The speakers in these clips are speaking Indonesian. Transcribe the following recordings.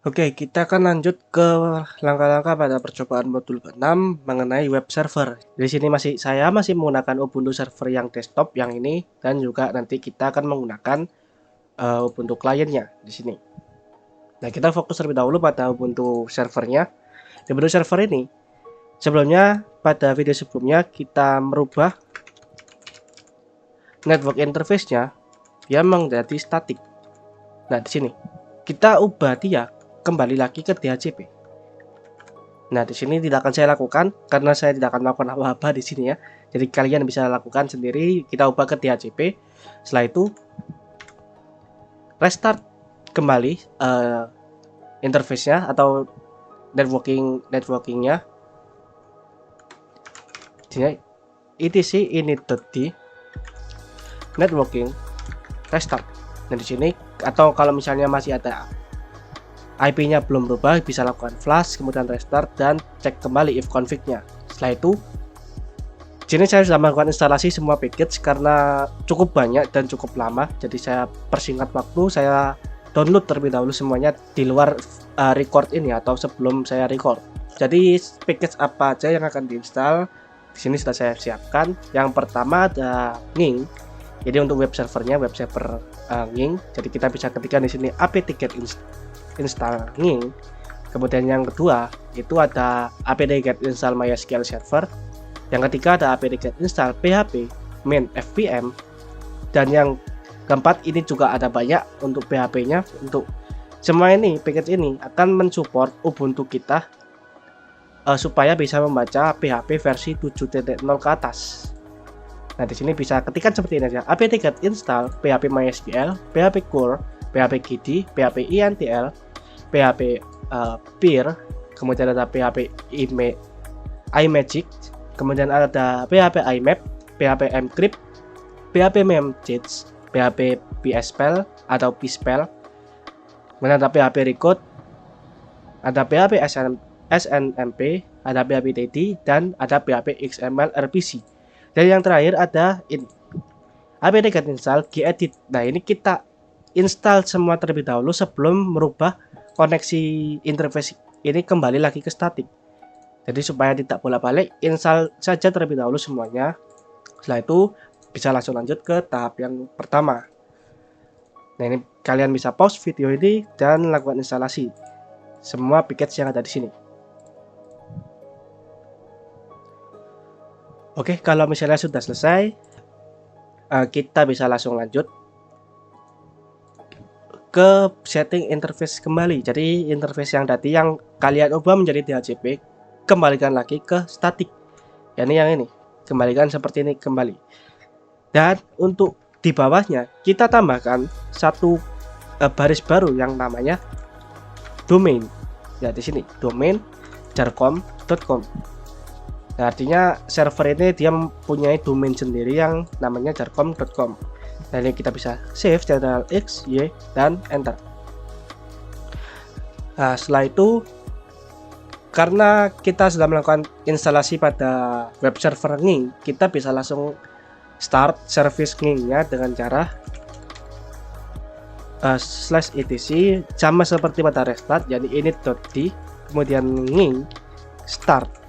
Oke, kita akan lanjut ke langkah-langkah pada percobaan modul ke-6 mengenai web server. Di sini saya masih menggunakan Ubuntu server yang desktop yang ini, dan juga nanti kita akan menggunakan Ubuntu kliennya di sini. Nah, kita fokus terlebih dahulu pada Ubuntu servernya. Di Ubuntu server ini, sebelumnya pada video sebelumnya kita merubah network interface-nya yang menjadi statik. Nah, di sini kita ubah dia kembali lagi ke DHCP. Nah, di sini tidak akan saya lakukan karena saya tidak akan melakukan apa-apa di sini ya. Jadi kalian bisa lakukan sendiri. Kita ubah ke DHCP. Setelah itu restart kembali interface-nya atau networkingnya. Jadi etc init.d networking restart. Nah, di sini atau kalau misalnya masih ada IP-nya belum berubah, bisa lakukan flash, kemudian restart, dan cek kembali if config-nya. Setelah itu, di sini saya sudah melakukan instalasi semua package karena cukup banyak dan cukup lama. Jadi saya persingkat waktu, saya download terlebih dahulu semuanya di luar record ini atau sebelum saya record. Jadi package apa aja yang akan diinstal, di sini sudah saya siapkan. Yang pertama ada Nging. Jadi untuk web servernya, web server Nging. Jadi kita bisa ketikkan di sini apt-get install Nging. Kemudian yang kedua itu ada apt-get install MySQL server. Yang ketiga ada apt-get install PHP main FVM. Dan yang keempat ini juga ada banyak untuk PHP-nya. Untuk semua ini package ini akan mensupport Ubuntu kita supaya bisa membaca PHP versi 7.0 ke atas. Nah, di sini bisa ketikkan seperti ini aja. apt-get install PHP MySQL, PHP Core, PHP GD, PHP INTL, PHP Peer, kemudian ada PHP iMagick, kemudian ada PHP IMAP, PHP Encrypt, PHP Memcached, PHP PSpell atau pspell, kemudian ada PHP Recode, ada PHP SNMP, ada PHP TD, dan ada PHP XML RPC. Dan yang terakhir ada ini apt-get install gedit. Nah, ini kita install semua terlebih dahulu sebelum merubah koneksi interface ini kembali lagi ke statik. Jadi supaya tidak bolak-balik, install saja terlebih dahulu semuanya. Setelah itu bisa langsung lanjut ke tahap yang pertama. Nah, ini kalian bisa pause video ini dan lakukan instalasi semua package yang ada di sini. Oke, kalau misalnya sudah selesai, kita bisa langsung lanjut ke setting interface kembali. Jadi interface yang tadi yang kalian ubah menjadi DHCP, kembalikan lagi ke statik. Yang ini, kembalikan seperti ini kembali. Dan untuk di bawahnya kita tambahkan satu baris baru yang namanya domain. Ya, di sini domain jarcom.com. Nah, artinya server ini dia mempunyai domain sendiri yang namanya jarcom.com. Nah, ini kita bisa save Ctrl X, Y, dan enter. Nah, setelah itu karena kita sudah melakukan instalasi pada web server Nging, kita bisa langsung start service Nging-nya dengan cara /etc sama seperti pada restart, jadi init.d kemudian Nging start.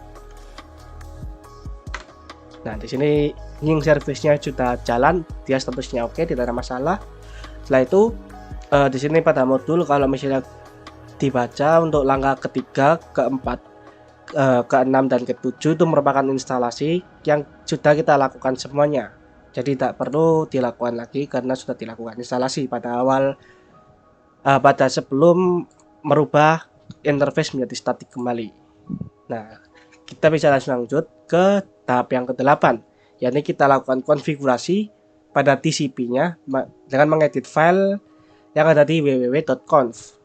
Nah, di sini Nging service-nya sudah jalan, dia statusnya oke, tidak ada masalah. Setelah itu di sini pada modul kalau misalnya dibaca untuk langkah ketiga, keempat, keenam dan ketujuh itu merupakan instalasi yang sudah kita lakukan semuanya. Jadi tidak perlu dilakukan lagi karena sudah dilakukan instalasi pada awal pada sebelum merubah interface menjadi statik kembali. Nah, kita bisa langsung lanjut ke tahap yang ke-8, yakni kita lakukan konfigurasi pada TCP-nya dengan mengedit file yang ada di www.conf.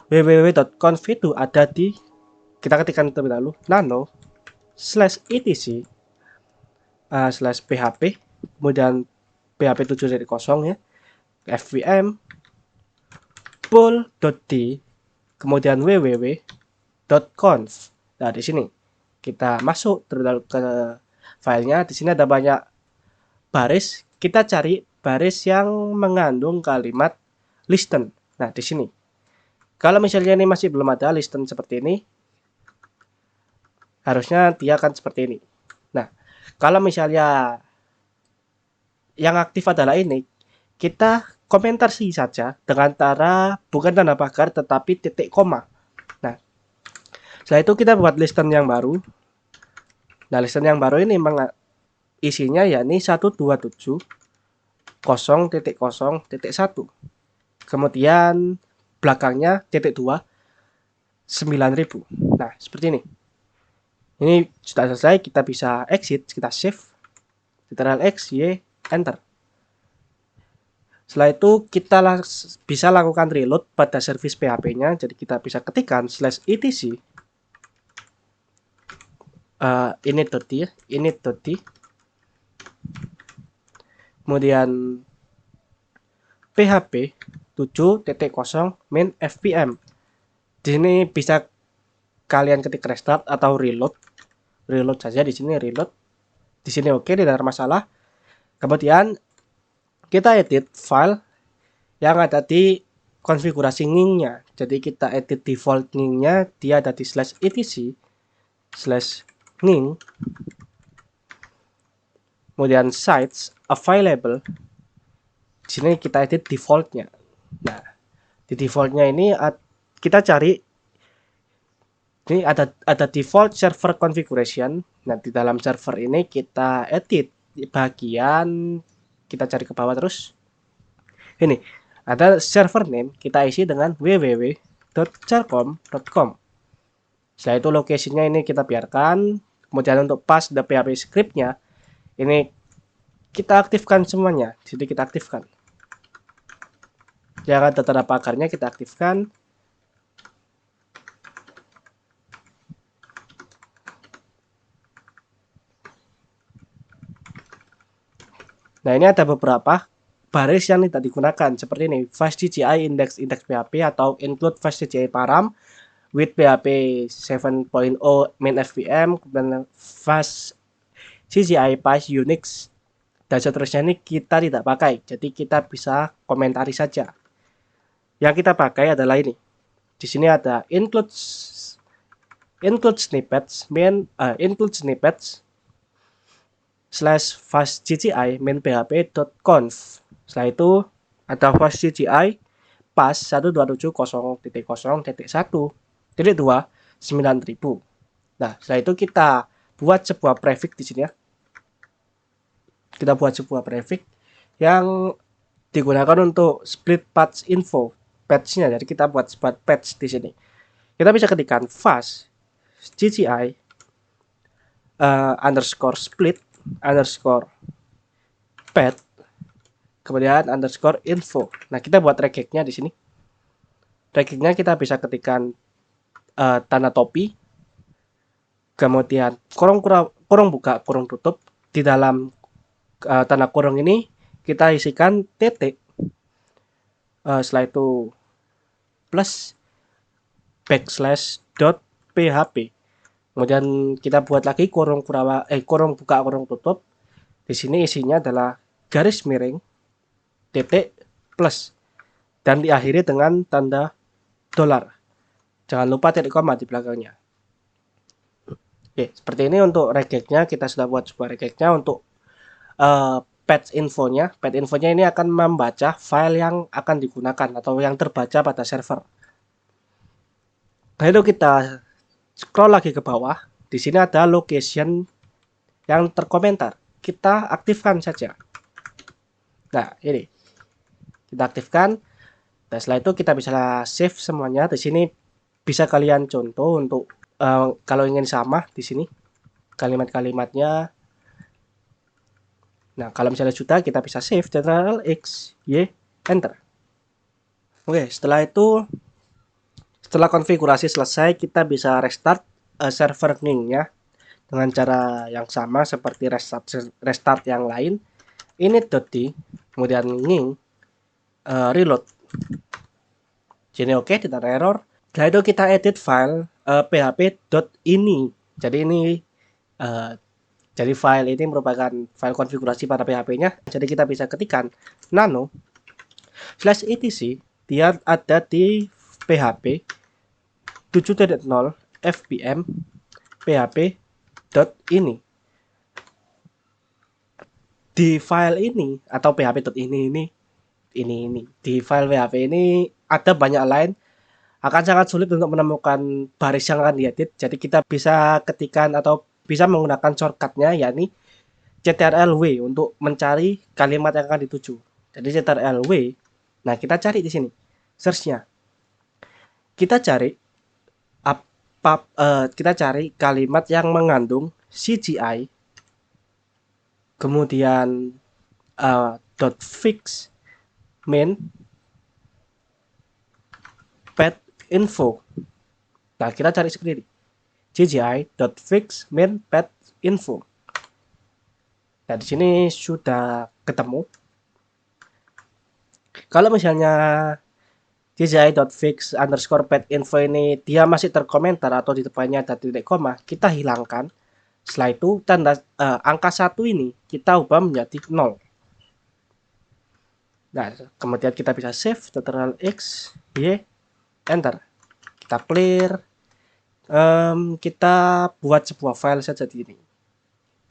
www.conf itu ada di, kita ketikkan terlebih dahulu, nano/etc/php, kemudian php 7.0 ya, fvm pool.d, kemudian www.conf. Nah, di sini kita masuk terlebih ke filenya. Di sini ada banyak baris. Kita cari baris yang mengandung kalimat listen. Nah, di sini Kalau misalnya ini masih belum ada listen seperti ini, harusnya dia akan seperti ini. Nah, kalau misalnya yang aktif adalah ini, kita komentar sih saja dengan cara bukan tanda pagar tetapi titik koma. Nah, setelah itu kita buat listen yang baru. Nah, listen yang baru ini memang isinya yakni 127.0.0.1. Kemudian belakangnya titik 2 9000. Nah, seperti ini. Ini sudah selesai, kita bisa exit, kita save, Ctrl X, Y, enter. Setelah itu kita bisa lakukan reload pada service PHP-nya. Jadi kita bisa ketikkan /etc init.d, kemudian php 7.0 main fpm. Di sini bisa kalian ketik restart atau reload saja. Di sini reload, di sini oke, tidak ada masalah. Kemudian kita edit file yang ada di konfigurasi nging-nya. Jadi kita edit default nging-nya, dia ada di /etc/nging, kemudian sites available. Di sini kita edit defaultnya. Nah, di defaultnya ini kita cari, ini ada default server configuration. Nah, di dalam server ini kita edit bagian, kita cari ke bawah terus. Ini ada server name, kita isi dengan www.charcom.com. Setelah itu lokasinya ini kita biarkan. Kemudian untuk pass the PHP scriptnya ini kita aktifkan semuanya. Jadi kita aktifkan. Jangan tanda pagarnya kita aktifkan. Nah, ini ada beberapa baris yang tidak digunakan seperti ini: fastCGI index PHP atau include fastCGI param with PHP 7.0 main fpm, kemudian fastCGI pas Unix dan seterusnya. Ini kita tidak pakai, jadi kita bisa komentari saja. Yang kita pakai adalah ini. Di sini ada include snippets include snippets /fastCGI main php.conf. Setelah itu ada fastCGI pas 127.0.0.1.2 9000. Nah, setelah itu kita buat sebuah prefix di sini ya. Kita buat sebuah prefix yang digunakan untuk split patch info, patch-nya. Jadi kita buat patch di sini. Kita bisa ketikkan fastCGI underscore split underscore pet, kemudian underscore info. Nah, kita buat regexnya di sini. Regexnya kita bisa ketikkan tanda topi, kemudian kurung buka, kurung tutup. Di dalam tanda kurung ini kita isikan titik. Setelah itu plus /php. Kemudian kita buat lagi kurung buka, kurung tutup. Di sini isinya adalah garis miring, titik, plus, dan diakhiri dengan tanda $. Jangan lupa titik koma di belakangnya. Oke, seperti ini untuk regexnya. Kita sudah buat sebuah regexnya. Untuk patch infonya ini akan membaca file yang akan digunakan atau yang terbaca pada server. Lalu kita scroll lagi ke bawah. Di sini ada location yang terkomentar. Kita aktifkan saja. Nah, ini kita aktifkan. Dan setelah itu kita bisa save semuanya. Di sini bisa kalian contoh untuk kalau ingin sama di sini kalimat-kalimatnya. Nah, kalau misalnya sudah, kita bisa save, Ctrl X, Y, enter. Oke, setelah itu, setelah konfigurasi selesai, kita bisa restart server nging-nya dengan cara yang sama seperti restart yang lain. Init.d, kemudian nging, reload. Jadi oke, tidak ada error. Setelah itu kita edit file php.ini. Jadi ini jadi file ini merupakan file konfigurasi pada PHP-nya. Jadi kita bisa ketikkan nano /etc. Dia ada di php 7.0 fpm php.ini. Di file ini atau php.ini di file php ini ada banyak line, akan sangat sulit untuk menemukan baris yang akan diedit. Jadi kita bisa ketikkan atau bisa menggunakan shortcutnya, yakni CTRL-W untuk mencari kalimat yang akan dituju. Jadi CTRL-W. Nah, kita cari di sini search-nya. Kita cari kita cari kalimat yang mengandung CGI, kemudian .fix main path info. Nah, kita cari seperti ini. CGI.fix main path info. Nah, di sini sudah ketemu. Kalau misalnya CGI.fix underscore path info ini dia masih terkomentar atau di depannya ada titik koma, kita hilangkan. Setelah itu tanda angka 1 ini kita ubah menjadi 0. Nah, kemudian kita bisa save, Ctrl X, Y, enter. Kita clear. Kita buat sebuah file saja di ini.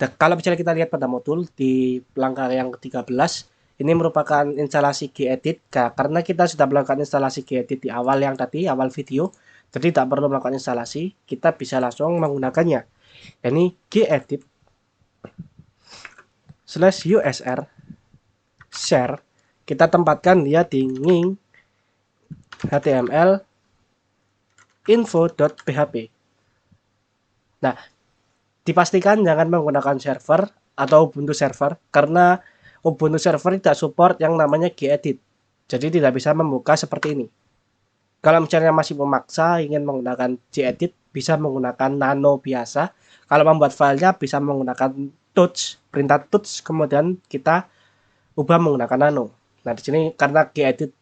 Dan kalau misalnya kita lihat pada modul di langkah yang ke-13, ini merupakan instalasi gedit, karena kita sudah melakukan instalasi gedit di awal yang tadi, awal video, jadi tidak perlu melakukan instalasi, kita bisa langsung menggunakannya. Ini gedit /usr share, kita tempatkan dia di nging html info.php. Nah, dipastikan jangan menggunakan server atau Ubuntu server, karena Ubuntu server tidak support yang namanya gedit. Jadi tidak bisa membuka seperti ini. Kalau misalnya masih memaksa ingin menggunakan gedit, bisa menggunakan nano biasa. Kalau membuat filenya bisa menggunakan touch, perintah touch, kemudian kita ubah menggunakan nano. Nah, di sini karena gedit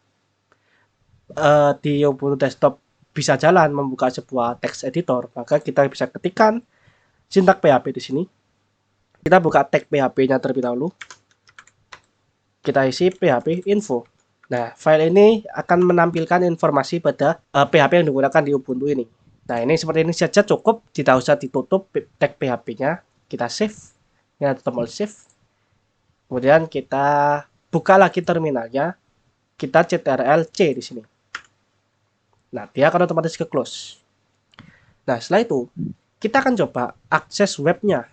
di Ubuntu desktop bisa jalan membuka sebuah text editor, maka kita bisa ketikkan sintak PHP di sini. Kita buka tag PHP-nya terlebih dahulu. Kita isi PHP info. Nah, file ini akan menampilkan informasi pada PHP yang digunakan di Ubuntu ini. Nah, ini seperti ini saja cukup, tidak usah ditutup tag PHP-nya. Kita save. Ini ada tombol save. Kemudian kita buka lagi terminalnya. Kita CTRL-C di sini. Nah, dia akan otomatis ke close. Nah, setelah itu kita akan coba akses webnya.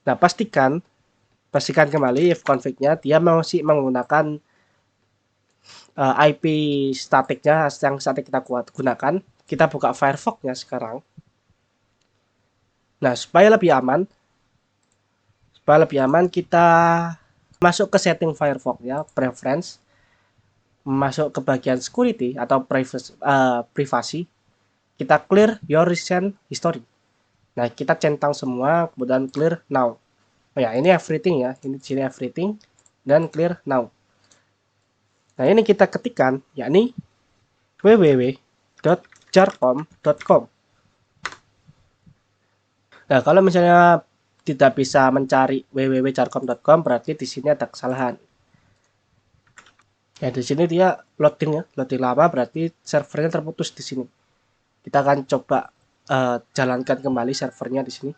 Nah, pastikan kembali if config-nya dia masih menggunakan IP statiknya yang statik kita gunakan. Kita buka Firefox-nya sekarang. Nah, supaya lebih aman kita masuk ke setting Firefox-nya, preference, masuk ke bagian security atau privasi. Kita clear your recent history. Nah, kita centang semua, kemudian clear now. Oh ya, ini everything ya. Ini di sini everything dan clear now. Nah, ini kita ketikkan, yakni www.jarcom.com. Nah, kalau misalnya tidak bisa mencari www.jarcom.com, berarti di sini ada kesalahan. Ya, di sini dia loading lama, berarti servernya terputus di sini. Kita akan coba jalankan kembali servernya di sini.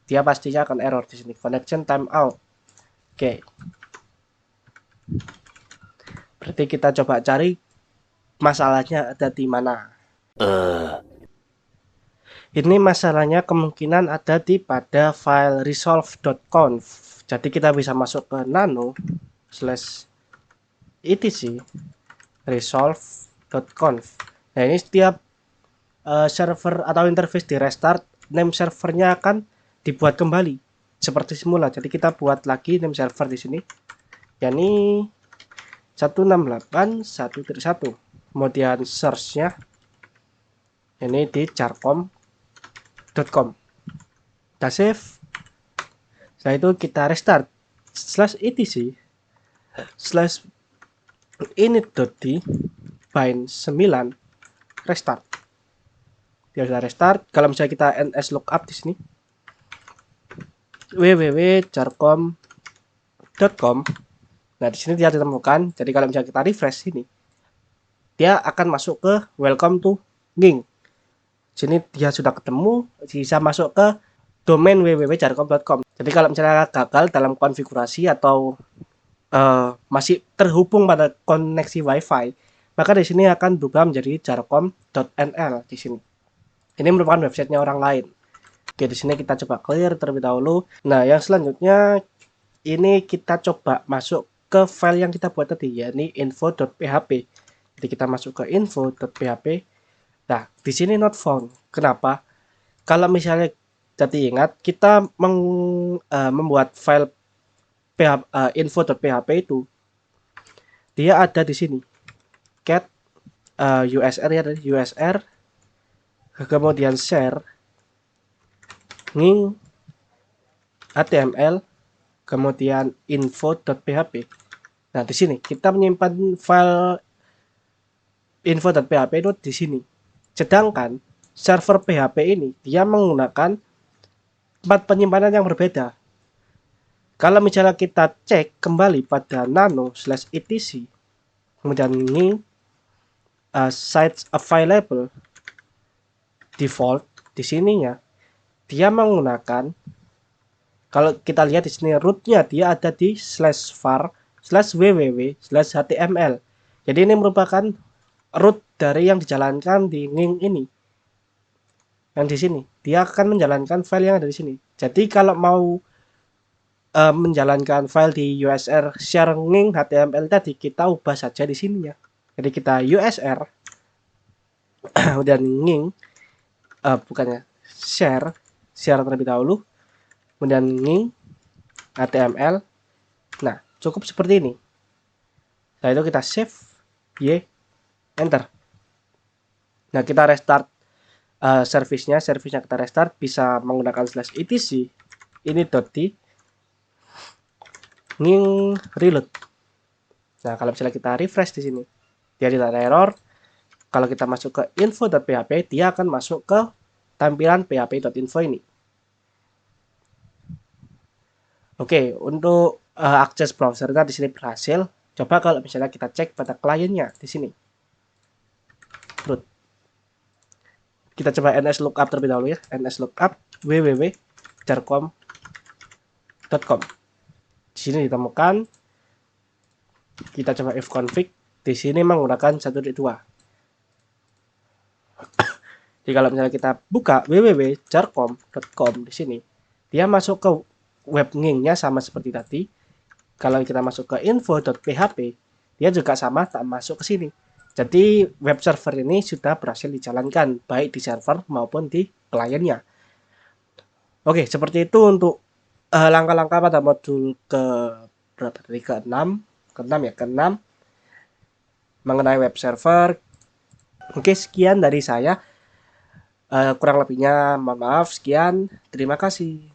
Dia pastinya akan error di sini. Connection timeout. Oke. Berarti kita coba cari masalahnya ada di mana. Ini masalahnya kemungkinan ada pada file resolve.conf. Jadi kita bisa masuk ke nano/etc resolve.conf. Nah, ini setiap server atau interface di restart, name servernya akan dibuat kembali seperti semula. Jadi kita buat lagi name server di sini, yakni 168.1.1. Kemudian search-nya ini di jarcom.com. Kita save. Setelah itu kita restart /etc/init.d bind 9 restart. Dia sudah restart. Kalau misalnya kita ns lookup di sini www.jarcom.com. Nah, di sini dia ditemukan. Jadi kalau misalnya kita refresh sini, dia akan masuk ke welcome to Nging. Sini dia sudah ketemu, bisa masuk ke domain www.jarcom.com. Jadi kalau misalnya gagal dalam konfigurasi atau masih terhubung pada koneksi WiFi, maka di sini akan berubah menjadi jarcom.nl di sini. Ini merupakan websitenya orang lain. Oke, di sini kita coba clear terlebih dahulu. Nah, yang selanjutnya ini kita coba masuk ke file yang kita buat tadi, yakni info.php. Jadi kita masuk ke info.php. Nah, di sini not found. Kenapa? Kalau misalnya tadi ingat, kita membuat file info.php itu, dia ada di sini. Cat USR ya, USR, kemudian share, nging, HTML, kemudian info.php. Nah, di sini kita menyimpan file info.php itu di sini. Sedangkan server PHP ini dia menggunakan tempat penyimpanan yang berbeda. Kalau misalnya kita cek kembali pada nano/etc, kemudian ini sites available default di sininya, dia menggunakan, kalau kita lihat di sini rootnya dia ada di /var/www/html. Jadi ini merupakan root dari yang dijalankan di Nging ini. Yang di sini dia akan menjalankan file yang ada di sini. Jadi kalau mau menjalankan file di USR share nging HTML tadi, kita ubah saja di sini ya. Jadi kita USR dan nging, bukannya share terlebih dahulu, kemudian nging HTML. Nah, cukup seperti ini. Setelah itu kita save, enter. Nah, kita restart servisnya kita restart bisa menggunakan /etc ini .d nging reload. Nah, kalau misalnya kita refresh di sini, dia tidak ada error. Kalau kita masuk ke info.php, dia akan masuk ke tampilan php.info ini. Oke, untuk akses browsernya di sini berhasil. Coba kalau misalnya kita cek pada kliennya di sini. Root. Kita coba nslookup terlebih dahulu ya. nslookup www.jarcom.com. Di sini ditemukan. Kita coba ifconfig. Di sini menggunakan 1.2. Jadi kalau misalnya kita buka www.jarcom.com di sini, dia masuk ke web ngingnya sama seperti tadi. Kalau kita masuk ke info.php, dia juga sama, tak masuk ke sini. Jadi web server ini sudah berhasil dijalankan baik di server maupun di kliennya. Oke, seperti itu untuk langkah-langkah pada modul ke berapa tadi, ke-6 mengenai web server. Oke, sekian dari saya. Kurang lebihnya mohon maaf. Sekian, terima kasih.